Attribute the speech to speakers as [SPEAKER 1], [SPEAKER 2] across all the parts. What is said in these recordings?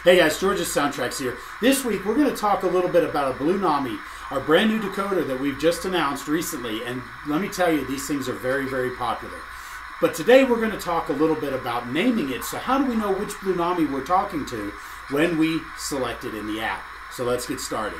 [SPEAKER 1] Hey guys, George of SoundTraxx here. This week we're going to talk a little bit about a Blunami, our brand new decoder that we've just announced recently, and let me tell you, these things are very, very popular. But today we're going to talk a little bit about naming it. So how do we know which Blunami we're talking to when we select it in the app? So let's get started.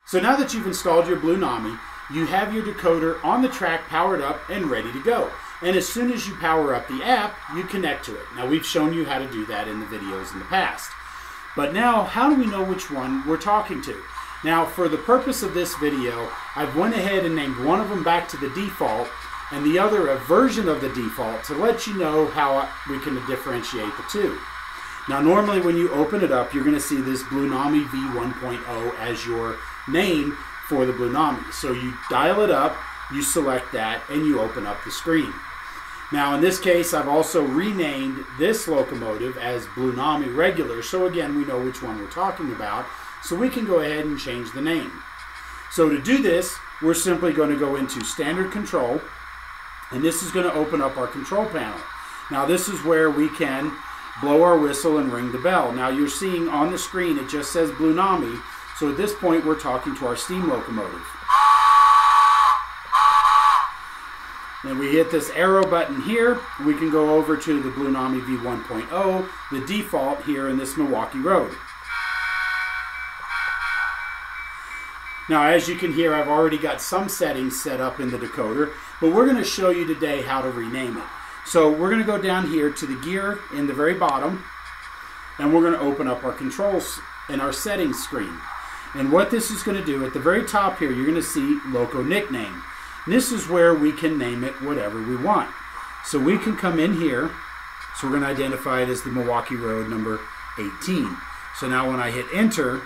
[SPEAKER 1] So now that you've installed your Blunami, you have your decoder on the track powered up and ready to go. And as soon as you power up the app, you connect to it. Now we've shown you how to do that in the videos in the past. But now, how do we know which one we're talking to? Now, for the purpose of this video, I've went ahead and named one of them back to the default and the other a version of the default to let you know how we can differentiate the two. Now, normally when you open it up, you're going to see this Blunami V1.0 as your name for the Blunami. So you dial it up, you select that, and you open up the screen. Now in this case, I've also renamed this Locomotive as Blunami Regular, so again we know which one we're talking about, so we can go ahead and change the name. So to do this, we're simply going to go into Standard Control, and this is going to open up our control panel. Now this is where we can blow our whistle and ring the bell. Now you're seeing on the screen it just says Blunami, so at this point we're talking to our steam locomotive. Then we hit this arrow button here, we can go over to the Blunami V1.0, the default here in this Milwaukee Road. Now as you can hear, I've already got some settings set up in the decoder, but we're going to show you today how to rename it. So we're going to go down here to the gear in the very bottom, and we're going to open up our controls in our settings screen. And what this is going to do, at the very top here, you're going to see Loco Nickname. This is where we can name it whatever we want. So we can come in here, so we're going to identify it as the Milwaukee Road number 18. So now when I hit enter,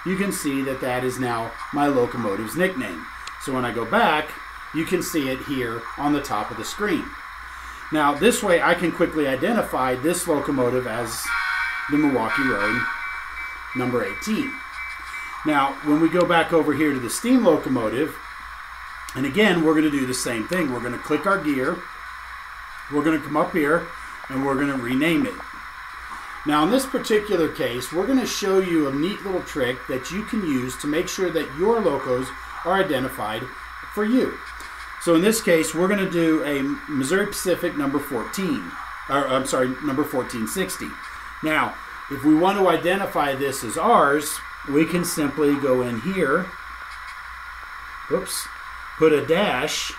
[SPEAKER 1] you can see that that is now my locomotive's nickname. So when I go back, you can see it here on the top of the screen. Now this way I can quickly identify this locomotive as the Milwaukee Road number 18. Now when we go back over here to the steam locomotive, and again we're going to do the same thing. We're going to click our gear, we're going to come up here, and we're going to rename it. Now in this particular case, we're going to show you a neat little trick that you can use to make sure that your locos are identified for you. So in this case, we're going to do a Missouri Pacific number 14, or I'm sorry, number 1460. Now, if we want to identify this as ours, we can simply go in here, oops, put a dash,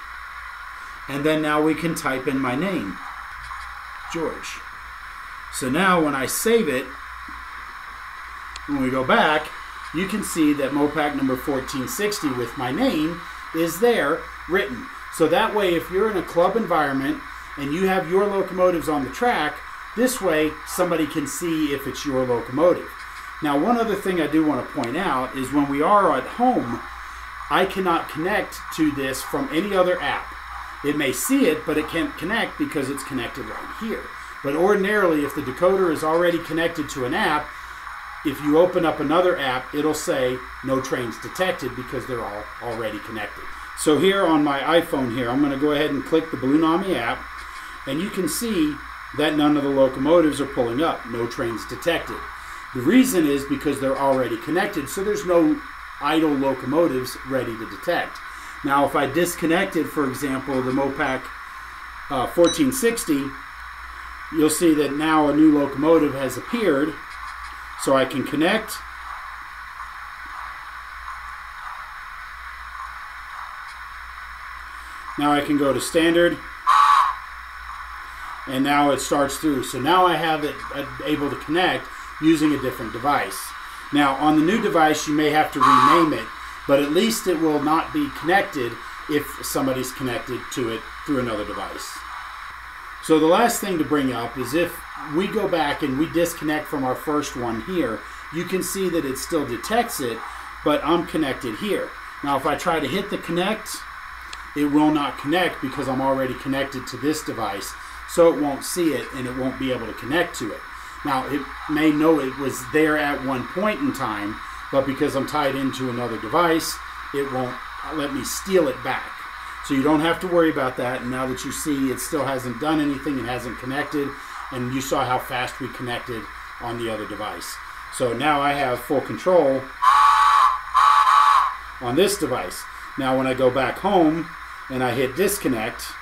[SPEAKER 1] and then now we can type in my name, George. So now when I save it, when we go back, you can see that Mopac number 1460 with my name is there written. So that way, if you're in a club environment and you have your locomotives on the track, this way somebody can see if it's your locomotive. Now one other thing I do want to point out is when we are at home, I cannot connect to this from any other app. It may see it, but it can't connect because it's connected right here. But ordinarily, if the decoder is already connected to an app, if you open up another app, it'll say no trains detected because they're all already connected. So here on my iPhone here, I'm going to go ahead and click the Blunami app, and you can see that none of the locomotives are pulling up, no trains detected. The reason is because they're already connected, so there's no idle locomotives ready to detect. Now if I disconnected, for example, the Mopac 1460, you'll see that now a new locomotive has appeared, so I can connect. Now I can go to standard, and now it starts through. So now I have it able to connect using a different device. Now on the new device you may have to rename it, but at least it will not be connected if somebody's connected to it through another device. So the last thing to bring up is if we go back and we disconnect from our first one here, you can see that it still detects it, but I'm connected here. Now if I try to hit the connect, it will not connect because I'm already connected to this device, so it won't see it and it won't be able to connect to it. Now it may know it was there at one point in time, but because I'm tied into another device, it won't let me steal it back. So you don't have to worry about that. And now that you see it still hasn't done anything, it hasn't connected, and you saw how fast we connected on the other device. So now I have full control on this device. Now when I go back home and I hit disconnect,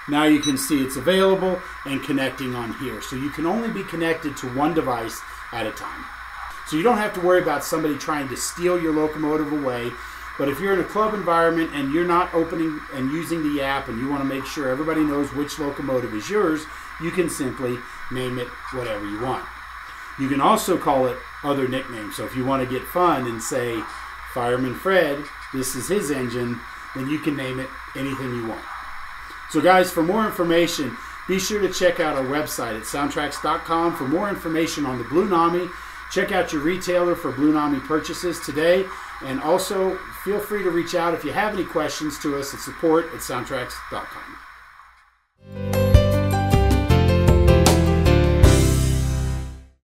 [SPEAKER 1] now you can see it's available and connecting on here. So you can only be connected to one device at a time. So you don't have to worry about somebody trying to steal your locomotive away. But if you're in a club environment and you're not opening and using the app and you want to make sure everybody knows which locomotive is yours, you can simply name it whatever you want. You can also call it other nicknames. So if you want to get fun and say, Fireman Fred, this is his engine, then you can name it anything you want. So guys, for more information, be sure to check out our website at SoundTraxx.com for more information on the Blunami. Check out your retailer for Blunami purchases today. And also, feel free to reach out if you have any questions to us at support@SoundTraxx.com.